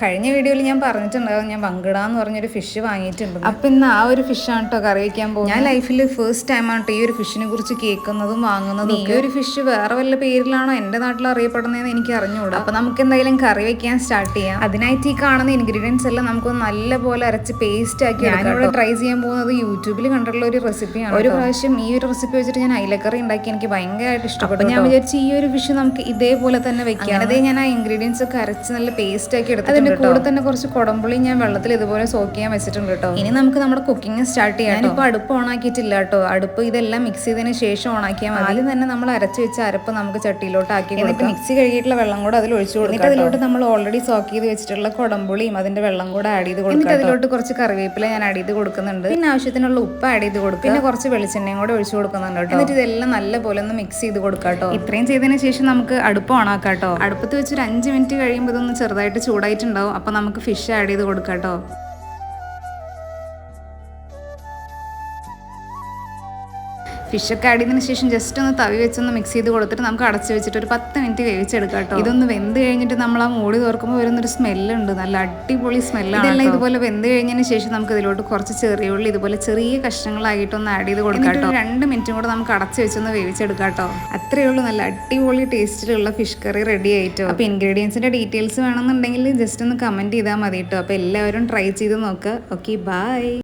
കഴിഞ്ഞ വീഡിയോയിൽ ഞാൻ പറഞ്ഞിട്ടുണ്ടാവും ഞാൻ വങ്കട എന്ന് പറഞ്ഞൊരു ഫിഷ് വാങ്ങിയിട്ടുണ്ട്. അപ്പം ഇന്ന് ആ ഒരു ഫിഷാണ് കേട്ടോ കറി വയ്ക്കാൻ പോകുന്നത്. ഞാൻ ലൈഫിൽ ഫസ്റ്റ് ടൈമാണ് കേട്ടോ ഈ ഒരു ഫിഷിനെ കുറിച്ച് കേൾക്കുന്നതും വാങ്ങുന്നതും. ഈ ഒരു ഫിഷ് വേറെ വല്ല പേരിലാണോ എൻ്റെ നാട്ടിൽ അറിയപ്പെടുന്നതെന്ന് എനിക്ക് അറിഞ്ഞുകൂടാ. അപ്പം നമുക്ക് എന്തായാലും കറി വയ്ക്കാൻ സ്റ്റാർട്ട് ചെയ്യാം. അതിനായിട്ട് ഈ കാണുന്ന ഇൻഗ്രീഡിയൻസ് എല്ലാം നമുക്ക് നല്ലപോലെ അരച്ച് പേസ്റ്റ് ആക്കി ഞാനിവിടെ ട്രൈ ചെയ്യാൻ പോകുന്നത് യൂട്യൂബിൽ കണ്ടുള്ള ഒരു റെസിപ്പിയാണ്. ഒരു പ്രാവശ്യം ഈ ഒരു റെസിപ്പി വെച്ചിട്ട് ഞാൻ അയിലക്കറി ഉണ്ടാക്കി എനിക്ക് ഭയങ്കരമായിട്ട് ഇഷ്ടപ്പെട്ടു. ഞാൻ വിചാരിച്ചു ഈ ഒരു ഫിഷ് നമുക്ക് ഇതേപോലെ തന്നെ വെക്കാം. അതേ ഞാൻ ആ ഇൻഗ്രീഡിയൻസ് ഒക്കെ അരച്ച് നല്ല പേസ്റ്റ് ആക്കി എടുത്തിട്ടുണ്ട്. അതിന്റെ കൂടെ തന്നെ കുറച്ച് കുടമ്പുളി ഞാൻ വെള്ളത്തിൽ ഇതുപോലെ സോക്ക് ചെയ്യാൻ വെച്ചിട്ടുണ്ട് കേട്ടോ. ഇനി നമുക്ക് നമ്മുടെ കുക്കിംഗ് സ്റ്റാർട്ട് ചെയ്യാം. ഞാനിപ്പോൾ അടുപ്പ് ഓൺ ആക്കിയിട്ടില്ല കേട്ടോ. അടുപ്പ് ഇതെല്ലാം മിക്സ് ചെയ്തതിന് ശേഷം ഓൺ ആക്കിയാൽ മതി. ആദ്യം തന്നെ നമ്മൾ അരച്ച് വെച്ച അരപ്പ് നമുക്ക് ചട്ടിയിലോട്ട് ആക്കി എന്നിട്ട് മിക്സി കഴുകിയിട്ടുള്ള വെള്ളം കൂടെ അതിൽ ഒഴിച്ചു കൊടുക്കും. എന്നിട്ട് അതിലോട്ട് നമ്മൾ ഓൾറെഡി സോക്ക് ചെയ്ത് വെച്ചിട്ടുള്ള കുടമ്പുളിയും അതിന്റെ വെള്ളം കൂടെ ആഡ് ചെയ്ത് കൊടുക്കും. അതിലോട്ട് കുറച്ച് കറിവേപ്പില ഞാൻ ആഡ് ചെയ്ത് കൊടുക്കുന്നുണ്ട്. പിന്നെ ആവശ്യത്തിനുള്ള ഉപ്പ് ആഡ് ചെയ്ത് കൊടുക്കും. പിന്നെ കുറച്ച് വെളിച്ചെണ്ണയും കൂടെ ഒഴിച്ചു കൊടുക്കുന്നുണ്ട് കേട്ടോ. എന്നിട്ട് ഇതെല്ലാം നല്ലപോലെ ഒന്ന് മിക്സ് ചെയ്ത് കൊടുക്കാം കേട്ടോ. ഇത്രയും ചെയ്തതിന് ശേഷം നമുക്ക് അടുപ്പ് ഓൺ ആക്കാം കേട്ടോ. അടുപ്പത്ത് വെച്ച് ഒരു 5 മിനിറ്റ് കഴിയുമ്പോൾ ഇതൊന്ന് ചെറുതായിട്ട് ചൂടായിട്ടുണ്ടാവും. അപ്പോൾ നമുക്ക് ഫിഷ് ആഡ് ചെയ്ത് കൊടുക്കാം കേട്ടോ. ഫിഷൊക്കെ ആഡ് ചെയ്തതിന് ശേഷം ജസ്റ്റ് ഒന്ന് തവി വെച്ചൊന്ന് മിക്സ് ചെയ്ത് കൊടുത്തിട്ട് നമുക്ക് അടച്ച് വെച്ചിട്ട് ഒരു 10 മിനിറ്റ് വേവിച്ചെടുക്കാം കേട്ടോ. ഇതൊന്ന് വെന്ത് കഴിഞ്ഞിട്ട് നമ്മൾ ആ മൂടി തുറക്കുമ്പോൾ വരുന്നൊരു സ്മെല്ലുണ്ട്, നല്ല അടിപൊളി സ്മെല്ലാണ്. ഇതെല്ലാം ഇതുപോലെ വെന്ത് കഴിഞ്ഞതിന് ശേഷം നമുക്ക് ഇതിലോട്ട് കുറച്ച് ചെറിയ ഉള്ളി ഇതുപോലെ ചെറിയ കഷ്ണങ്ങളായിട്ടൊന്ന് ആഡ് ചെയ്ത് കൊടുക്കാം കേട്ടോ. 2 മിനിറ്റും കൂടെ നമുക്ക് അടച്ച് വെച്ചൊന്ന് വേവിച്ചെടുക്കാം കേട്ടോ. അത്രയേ ഉള്ളൂ, നല്ല അടിപൊളി ടേസ്റ്റിലുള്ള ഫിഷ് കറി റെഡി ആയിട്ടോ. അപ്പോൾ ഇൻഗ്രീഡിയൻസിൻ്റെ ഡീറ്റെയിൽസ് വേണമെന്നുണ്ടെങ്കിൽ ജസ്റ്റ് ഒന്ന് കമൻറ്റ് ചെയ്താൽ മതി കേട്ടോ. അപ്പോൾ എല്ലാവരും ട്രൈ ചെയ്ത് നോക്കുക. Okay, by.